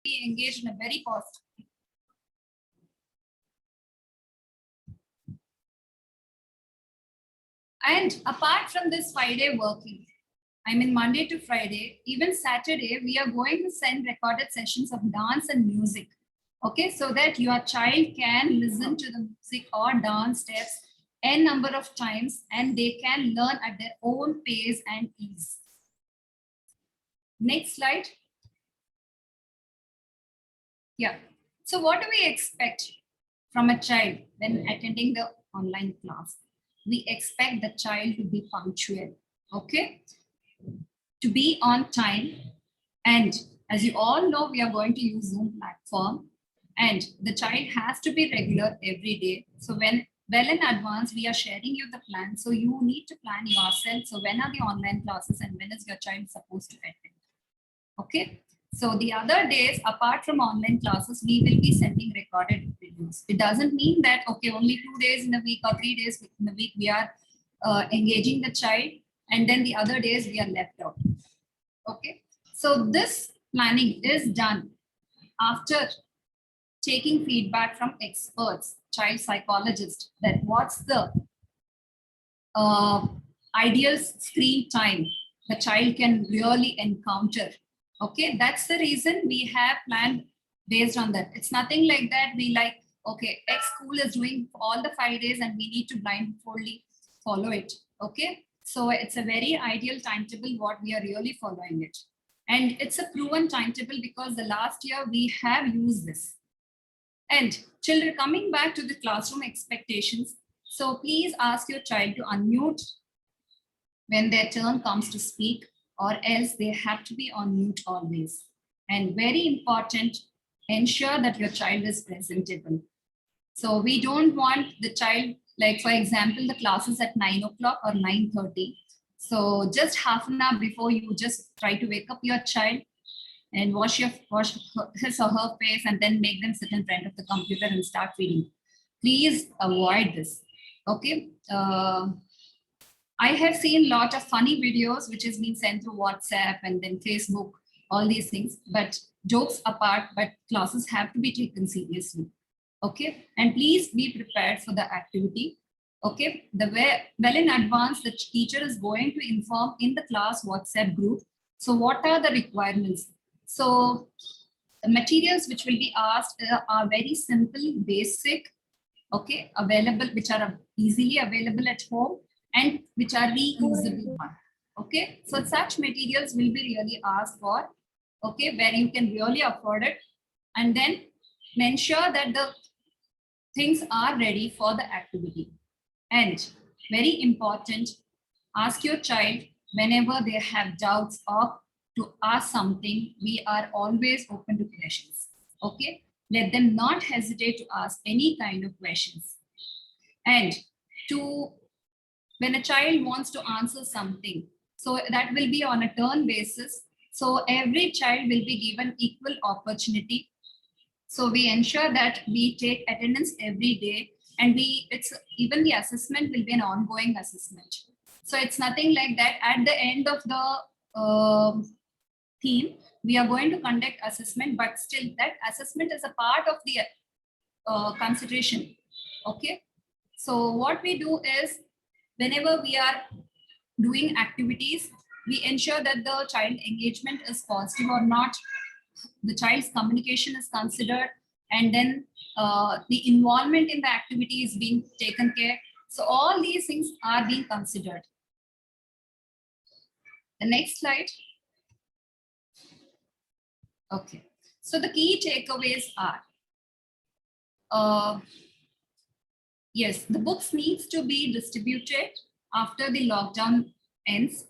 be engaged in a very positive. And apart from this 5-day working, I mean Monday to Friday, even Saturday, we are going to send recorded sessions of dance and music. Okay, so that your child can listen to the music or dance steps n number of times and they can learn at their own pace and ease. Next slide. Yeah. So what do we expect from a child when attending the online class? We expect the child to be punctual, okay? To be on time. And as you all know, we are going to use Zoom platform and the child has to be regular every day. So when well in advance, we are sharing you the plan. So you need to plan yourself. So when are the online classes and when is your child supposed to attend? Okay. So the other days, apart from online classes, we will be sending recorded videos. It doesn't mean that, okay, only 2 days in a week or 3 days in a week, we are engaging the child and then the other days we are left out. Okay. So this planning is done after taking feedback from experts, child psychologists, that what's the ideal screen time the child can really encounter. Okay, that's the reason we have planned based on that. It's nothing like that. We like, okay, X school is doing all the 5 days and we need to blindfoldly follow it. Okay, so it's a very ideal timetable what we are really following it. And it's a proven timetable because the last year we have used this. And children, coming back to the classroom expectations, so please ask your child to unmute when their turn comes to speak, or else they have to be on mute always. And very important, ensure that your child is presentable. So we don't want the child, like for example, the class is at 9 o'clock or 9:30. So just half an hour before, you just try to wake up your child and wash his or her face and then make them sit in front of the computer and start reading. Please avoid this. Okay. I have seen a lot of funny videos which has been sent through WhatsApp and then Facebook, all these things, but jokes apart, but classes have to be taken seriously. Okay. And please be prepared for the activity. Okay. Well in advance, the teacher is going to inform in the class WhatsApp group. So what are the requirements? So the materials which will be asked are very simple, basic, okay, available, which are easily available at home and which are reusable one. Okay, so such materials will be really asked for, okay, where you can really afford it, and then ensure that the things are ready for the activity. And very important, ask your child whenever they have doubts or to ask something. We are always open to questions. Okay, let them not hesitate to ask any kind of questions. And when a child wants to answer something, so that will be on a turn basis. So every child will be given equal opportunity. So we ensure that we take attendance every day, and even the assessment will be an ongoing assessment. So it's nothing like that. At the end of the theme, we are going to conduct assessment, but still that assessment is a part of the consideration. Okay. So what we do is, whenever we are doing activities, we ensure that the child engagement is positive or not, the child's communication is considered, and then the involvement in the activity is being taken care. So all these things are being considered. The next slide. Okay, so the key takeaways are, yes, the books needs to be distributed after the lockdown ends.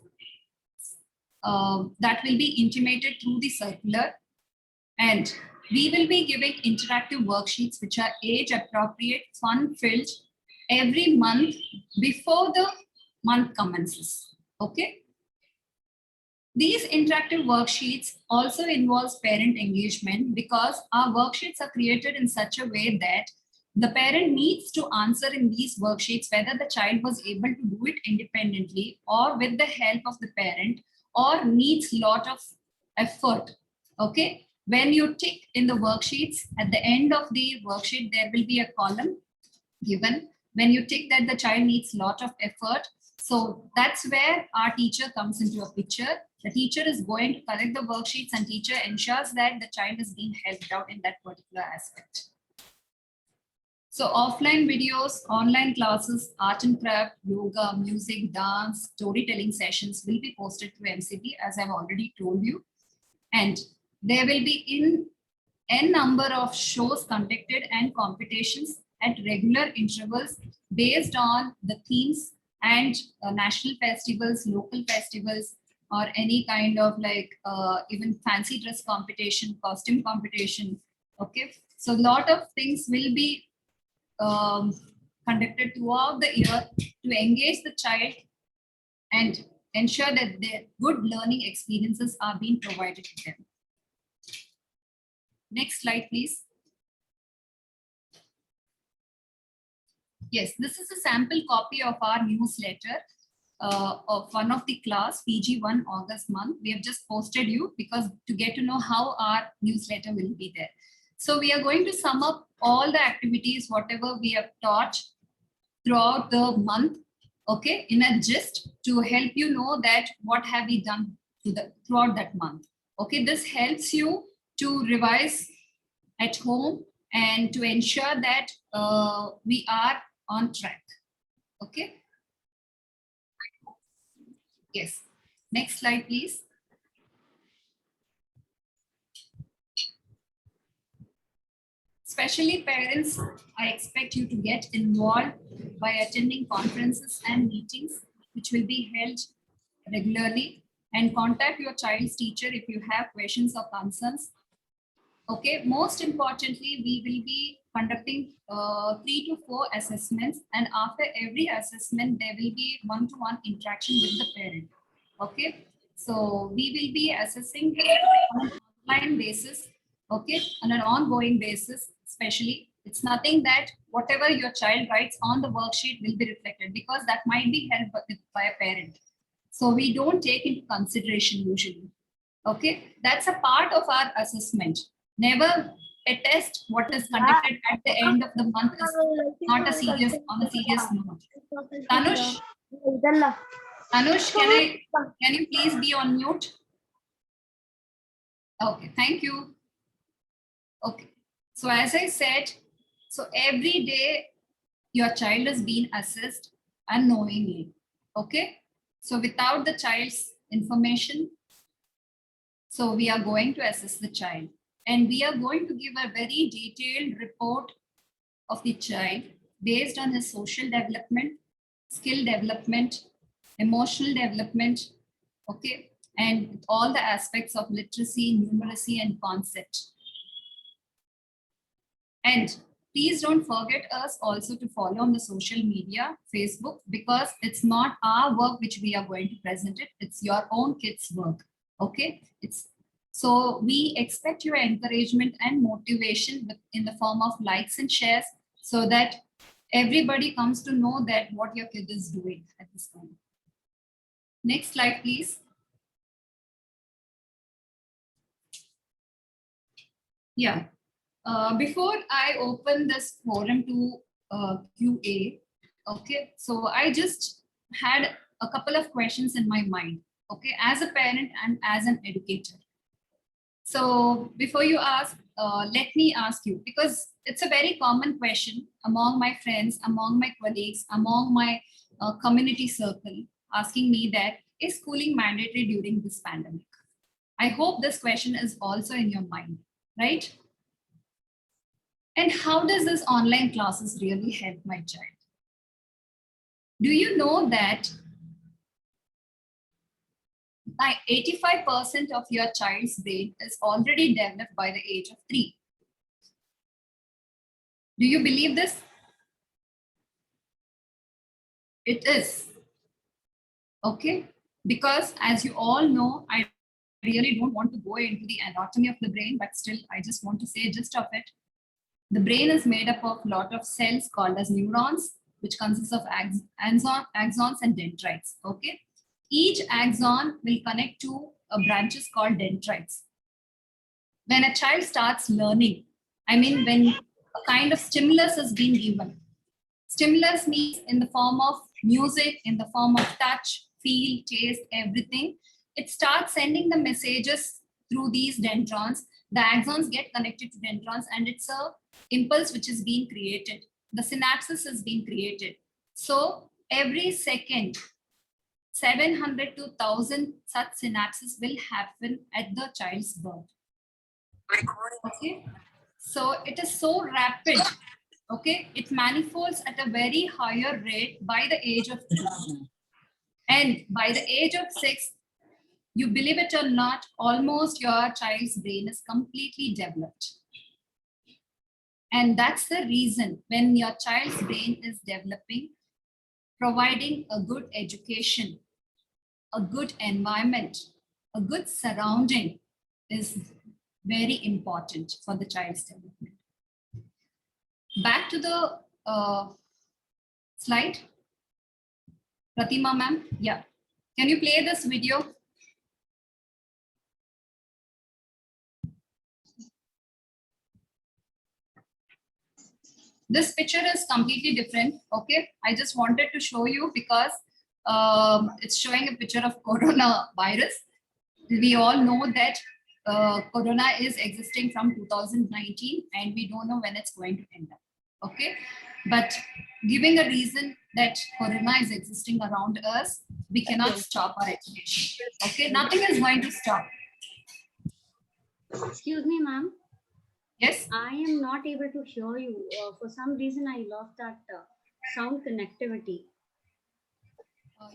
That will be intimated through the circular, and we will be giving interactive worksheets which are age appropriate, fun filled every month before the month commences. Okay. These interactive worksheets also involves parent engagement, because our worksheets are created in such a way that the parent needs to answer in these worksheets whether the child was able to do it independently or with the help of the parent, or needs lot of effort. Okay. When you tick in the worksheets, at the end of the worksheet, there will be a column given. When you tick that the child needs a lot of effort, so that's where our teacher comes into a picture. The teacher is going to correct the worksheets and teacher ensures that the child is being helped out in that particular aspect. So offline videos, online classes, art and craft, yoga, music, dance, storytelling sessions will be posted through MCB, as I've already told you. And there will be in n number of shows conducted and competitions at regular intervals based on the themes and national festivals, local festivals, or any kind of like even fancy dress competition, costume competition. Okay, so a lot of things will be conducted throughout the year to engage the child and ensure that their good learning experiences are being provided to them. Next slide, please. Yes, this is a sample copy of our newsletter of one of the class, PG1 August month. We have just posted you because to get to know how our newsletter will be there. So we are going to sum up all the activities, whatever we have taught throughout the month, okay, in a gist to help you know that what have we done throughout that month. Okay, this helps you to revise at home and to ensure that we are on track. Okay. Yes. Next slide, please. Especially parents, I expect you to get involved by attending conferences and meetings, which will be held regularly, and contact your child's teacher if you have questions or concerns. Okay, most importantly, we will be conducting 3 to 4 assessments, and after every assessment, there will be one-to-one interaction with the parent. Okay, so we will be assessing on an online basis, okay, on an ongoing basis, especially. It's nothing that whatever your child writes on the worksheet will be reflected because that might be held by a parent. So we don't take into consideration usually. Okay, that's a part of our assessment. Never a test what is conducted at the end of the month is not a serious on a serious note. Tanush, can you please be on mute? Okay, thank you. Okay, so as I said, so every day your child is being assessed unknowingly. Okay, so without the child's information, so we are going to assess the child. And we are going to give a very detailed report of the child based on his social development, skill development, emotional development, okay, and all the aspects of literacy, numeracy, and concept. And please don't forget us also to follow on the social media, Facebook, because it's not our work which we are going to present it, it's your own kids' work, okay? So we expect your encouragement and motivation in the form of likes and shares so that everybody comes to know that what your kid is doing at this point. Next slide, please. Yeah. Before I open this forum to QA, okay, so I just had a couple of questions in my mind, okay, as a parent and as an educator. So before you ask, let me ask you, because it's a very common question among my friends, among my colleagues, among my community circle, asking me that, is schooling mandatory during this pandemic? I hope this question is also in your mind, right? And how does this online classes really help my child? Do you know that 85% of your child's brain is already developed by the age of 3? Do you believe this? It is. Okay, because as you all know, I really don't want to go into the anatomy of the brain, but still I just want to say gist of it. The brain is made up of a lot of cells called as neurons, which consists of axons and dendrites. Okay, each axon will connect to branches called dendrites, when a child starts learning, I mean, when a kind of stimulus is being given. Stimulus means in the form of music, in the form of touch, feel, taste, everything. It starts sending the messages through these dendrons. The axons get connected to dendrons, and it's a impulse which is being created. The synapses is being created. So every second, 700 to 1000 such synapses will happen at the child's birth. Okay, so it is so rapid. Okay, it manifolds at a very higher rate by the age of 2, and by the age of 6, you believe it or not, almost your child's brain is completely developed. And that's the reason when your child's brain is developing, providing a good education, a good environment, a good surrounding is very important for the child's development. Back to the slide. Pratima ma'am, yeah. Can you play this video? This picture is completely different. Okay, I just wanted to show you because it's showing a picture of coronavirus. We all know that corona is existing from 2019 and we don't know when it's going to end up. Okay, but giving a reason that corona is existing around us, we cannot stop our education. Okay, nothing is going to stop. Excuse me, ma'am. Yes. I am not able to hear you. For some reason, I lost that sound connectivity.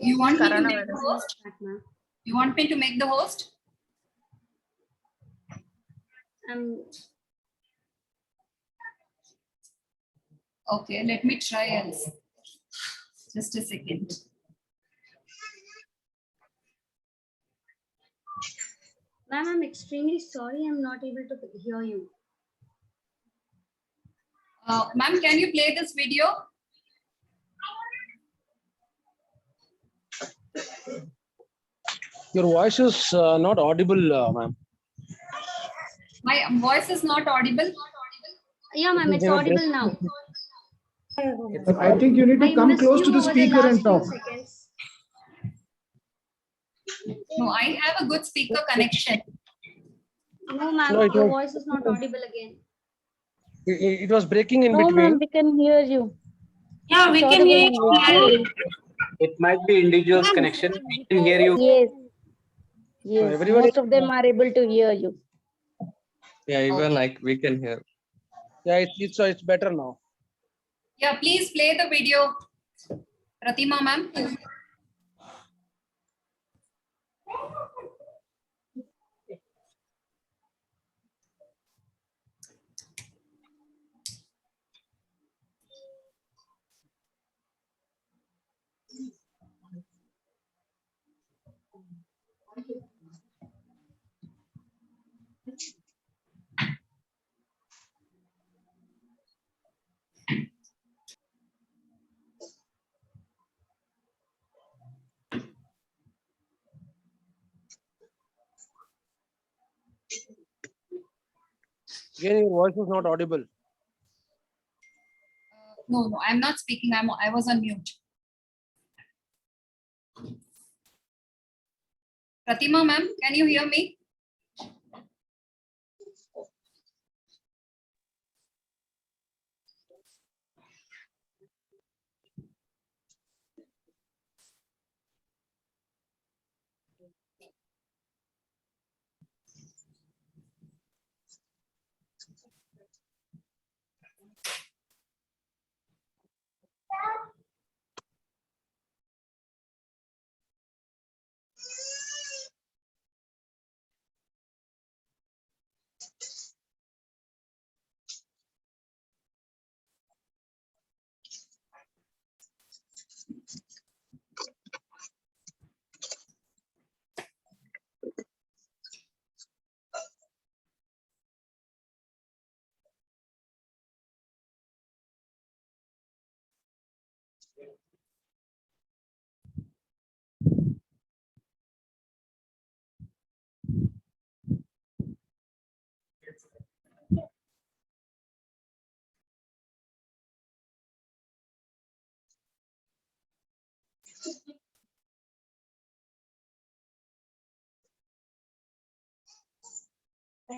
You want me to make the host? You want me to make the host? Okay, let me try else. Just a second. Ma'am, I'm extremely sorry. I'm not able to hear you. Ma'am, can you play this video? Your voice is not audible, ma'am. My voice is not audible? Yeah, ma'am, it's audible now. I think you need to come close to the speaker and talk. No, I have a good speaker connection. No, ma'am, your voice is not audible again. It was breaking in No, between. ma'am, we can hear you. Yeah, we can hear you. It might be individual's connection. We can hear you. Yes. Yes, everybody- most of them are able to hear you. Yeah, even like we can hear. Yeah, it's better now. Yeah, please play the video. Pratima ma'am. Again, your voice is not audible. No, I'm not speaking. I was on mute. Pratima ma'am, can you hear me?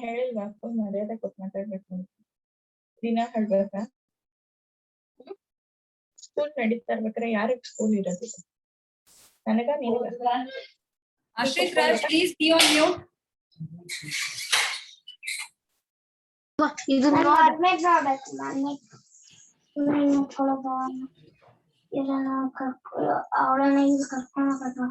ಹೇಳಿಲ್ವಾ full ಮರ್ಯಾದೆ ಕೊಟ್ಟು ಮಾತಾಡ್ಬೇಕು ಅಂತ ದಿನ ಹೇಳ್ಬೇಕಾ school ನಡೀತಾ ಇರ್ಬೇಕಾದ್ರೆ ಯಾರಿಗ್ ಸ್ಕೂಲ್ ಇರೋದಿಲ್ಲ ನನಗ ನಿನಗ Ashrit Raj, please be on mute. ಇದು ಗೌರ್ಮೆಂಟ್ ನೋಡಕ್ಕೆ ನಾನು ಇದನ್ನ ಅವಳನ್ನ ಈಗ ಕರ್ಕೊಂಡು ಹೋಗೋದು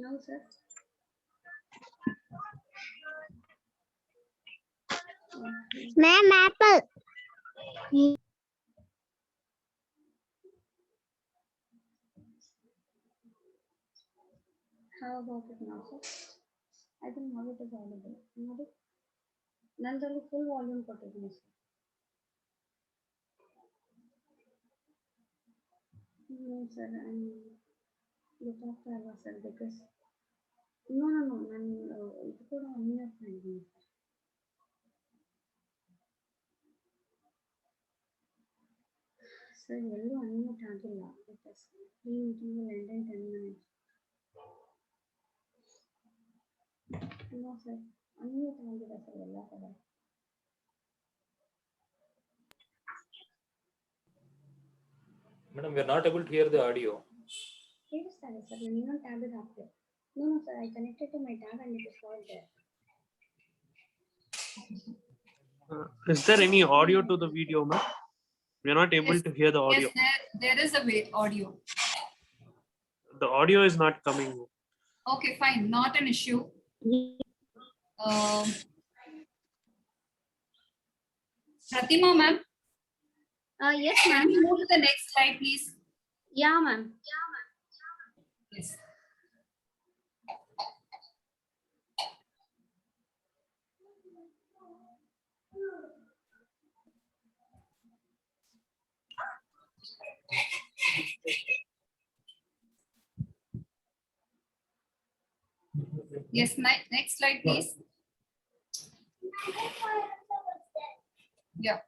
No, sir. Ma'am, apple. How about it now, sir? I think now it is audible. ನೋಡಿ ನಂದ್ರಲ್ಲಿ full volume ಕೊಟ್ಟಿದ್ದೀನಿ sir. No, sir, I'm look after ಅಲ್ವಾ sir because no, ನಾನು ಇದು ಕೂಡ unmute ಮಾಡಿದ್ದೀನಿ sir. Sir, ಎಲ್ಲೂ unmute ಆಗಿಲ್ಲ. Because ಈ meeting will end in 10 minutes. No, sir. Unmute ಆಗಿದೆ sir ಎಲ್ಲ ಕಡೆ. Madam, we are not able to hear the audio. ಕೇಳಿಸ್ತಾರೆ ಸರ್ ನಾನು ಇನ್ನೊಂದು ಟ್ಯಾಬ್ಲೆಟ್ ಹಾಕ್ತೆ no sir I connected to my tab and it is all there Is there any audio to the video, ma'am? We are not able Yes. to hear the audio. Yes, there is a audio. The audio is not coming. Okay, fine, not an issue. Pratima ma'am, yes can ma'am. we move to the next slide, please? Yeah ma'am. Yes. Yes, next slide, please. Yeah.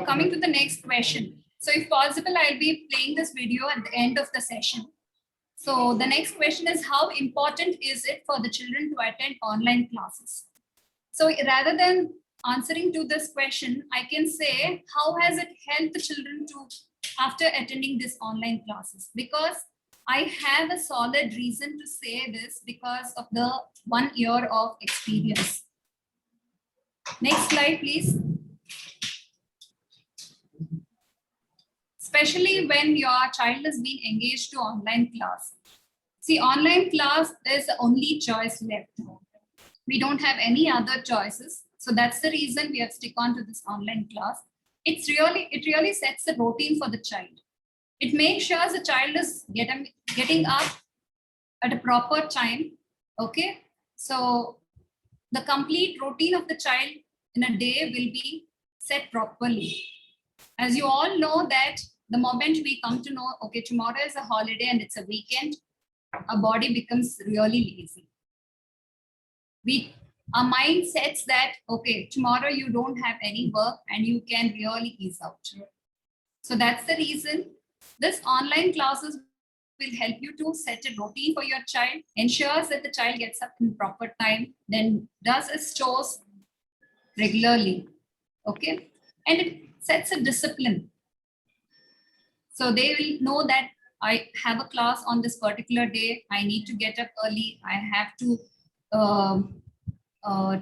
Coming to the next question. So if possible, I'll be playing this video at the end of the session. So the next question is, how important is it for the children to attend online classes? So rather than answering to this question, I can say, how has it helped the children to after attending this online classes? Because I have a solid reason to say this because of the 1 year of experience. Next slide, please. Especially when your child is being engaged to online class. See, online class is the only choice left. We don't have any other choices. So that's the reason we have stick on to this online class. It really sets a routine for the child. It makes sure the child is getting up at a proper time. Okay. So the complete routine of the child in a day will be set properly. As you all know that the moment we come to know, okay, tomorrow is a holiday and it's a weekend, our body becomes really lazy. Our mind sets that, okay, tomorrow you don't have any work and you can really ease out. So that's the reason this online classes will help you to set a routine for your child, ensures that the child gets up in proper time, then does his chores regularly. Okay. And it sets a discipline. So they will know that I have a class on this particular day. I need to get up early. I have to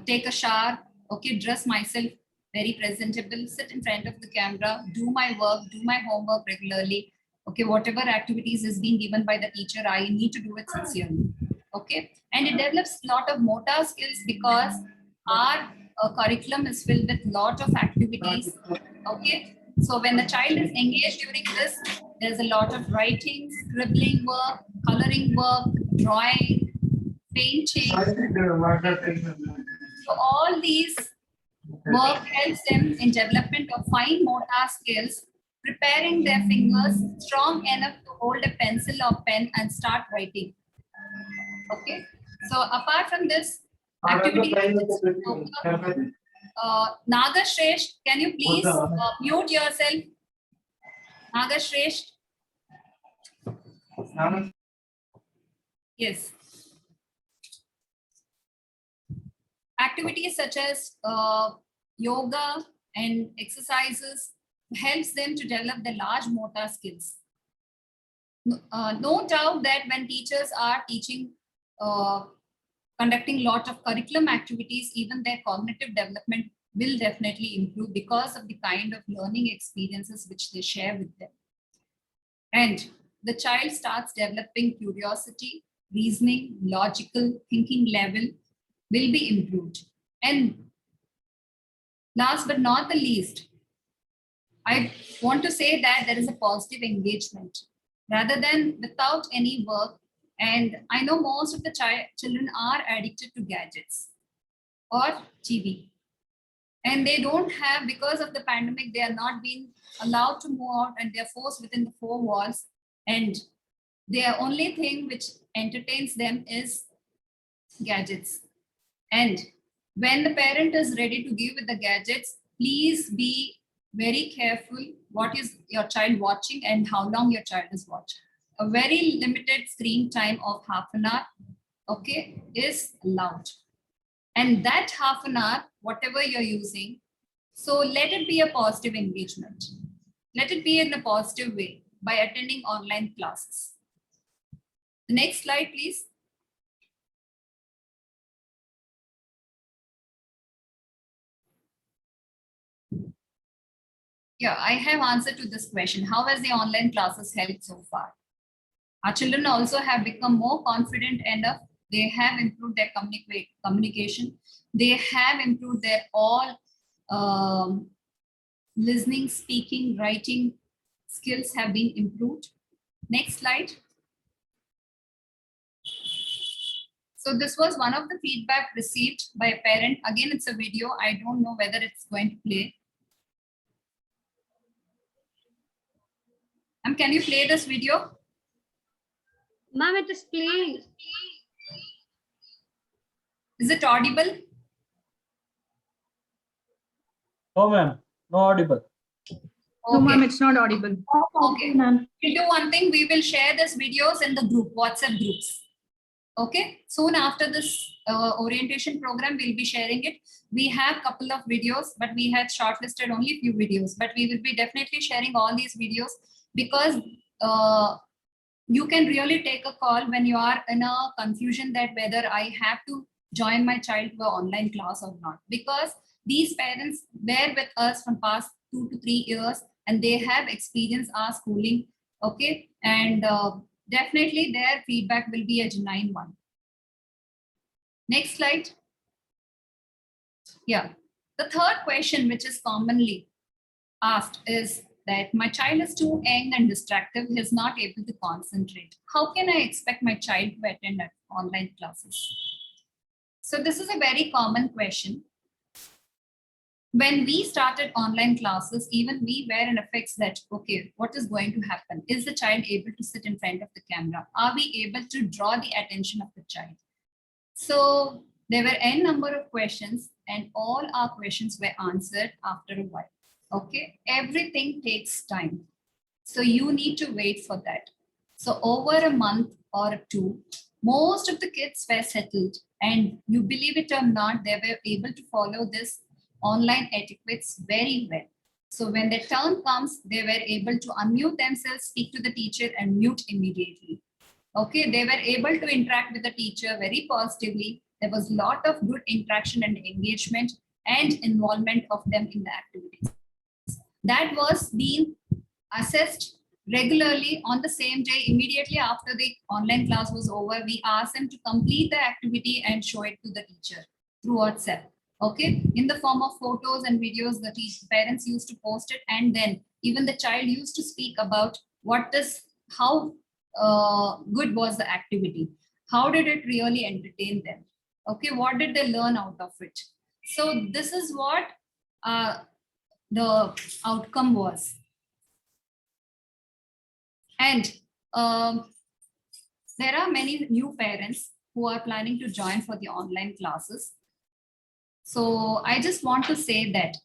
take a shower, okay, dress myself very presentable, sit in front of the camera, do my work, do my homework regularly. Okay, whatever activities is being given by the teacher, I need to do it sincerely. Okay, and it develops a lot of motor skills because our curriculum is filled with lot of activities. Okay, so when the child is engaged during this, there's a lot of writing, scribbling work, coloring work, drawing, painting. So all these work helps them in development of fine motor skills preparing their fingers strong enough to hold a pencil or pen and start writing. Okay. So apart from this activity, Nagashresh, can you please mute yourself? Nagashresh. Yes. Activities such as yoga and exercises helps them to develop the large motor skills. No doubt that when teachers are teaching, conducting lot of curriculum activities, even their cognitive development will definitely improve because of the kind of learning experiences which they share with them. And the child starts developing curiosity, reasoning, logical thinking level will be improved. And last but not the least, I want to say that there is a positive engagement rather than without any work. And I know most of the children are addicted to gadgets or TV. And they don't have, because of the pandemic, they are not being allowed to move out and they're forced within the four walls. And their only thing which entertains them is gadgets. And when the parent is ready to give with the gadgets, please be very careful what is your child watching and how long your child is watching. A very limited screen time of half an hour, okay, is allowed. And that half an hour, whatever you're using, so let it be a positive engagement. Let it be in a positive way by attending online classes. The next slide, please. Yeah, I have answered to this question. How has the online classes helped so far? Our children also have become more confident enough. They have improved their communication. They have improved their all listening, speaking, writing skills have been improved. Next slide. So this was one of the feedback received by a parent. Again, it's a video. I don't know whether it's going to play. Can you play this video? Ma'am, it is playing. Is it audible? No, ma'am. No audible. No, ma'am, it's not audible. Okay, ma'am. We'll do one thing. We will share these videos in the group, WhatsApp groups. Okay. Soon after this orientation program, we'll be sharing it. We have a couple of videos, but we had shortlisted only a few videos. But we will be definitely sharing all these videos because you can really take a call when you are in a confusion that whether I have to join my child to an online class or not. Because these parents were with us from past 2 to 3 years and they have experienced our schooling. Okay. And definitely their feedback will be a genuine one. Next slide. Yeah. The third question, which is commonly asked, is that my child is too young and distracted, he is not able to concentrate. How can I expect my child to attend online classes? So this is a very common question. When we started online classes, even we were in a fix that, okay, what is going to happen? Is the child able to sit in front of the camera? Are we able to draw the attention of the child? So there were n number of questions and all our questions were answered after a while. Okay, everything takes time. So you need to wait for that. So over a month or two, most of the kids were settled and you believe it or not, they were able to follow this online etiquettes very well. So when the turn comes, they were able to unmute themselves, speak to the teacher and mute immediately. Okay, they were able to interact with the teacher very positively. There was a lot of good interaction and engagement and involvement of them in the activities. That was being assessed regularly on the same day. Immediately after the online class was over, we asked them to complete the activity and show it to the teacher through WhatsApp. Okay, in the form of photos and videos, the parents used to post it, and then even the child used to speak about how good was the activity, how did it really entertain them, okay, what did they learn out of it. So this is what the outcome was. And there are many new parents who are planning to join for the online classes. So I just want to say that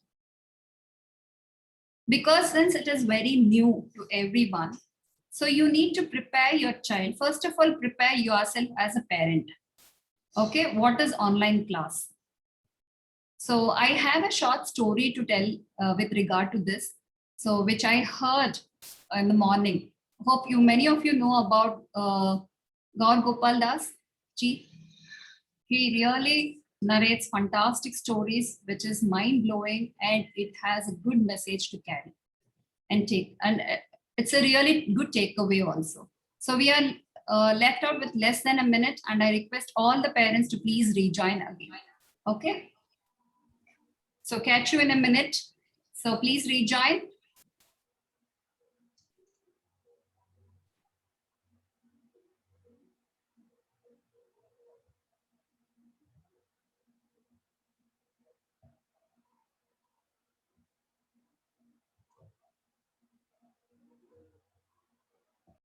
because since it is very new to everyone, so you need to prepare your child. First of all, prepare yourself as a parent. Okay, what is online class? So I have a short story to tell with regard to this. So which I heard in the morning. Hope many of you know about Gaur Gopal Das ji. He really narrates fantastic stories, which is mind blowing, and it has a good message to carry and take. And it's a really good takeaway also. So we are left out with less than a minute, and I request all the parents to please rejoin again. Okay. So catch you in a minute. So please rejoin.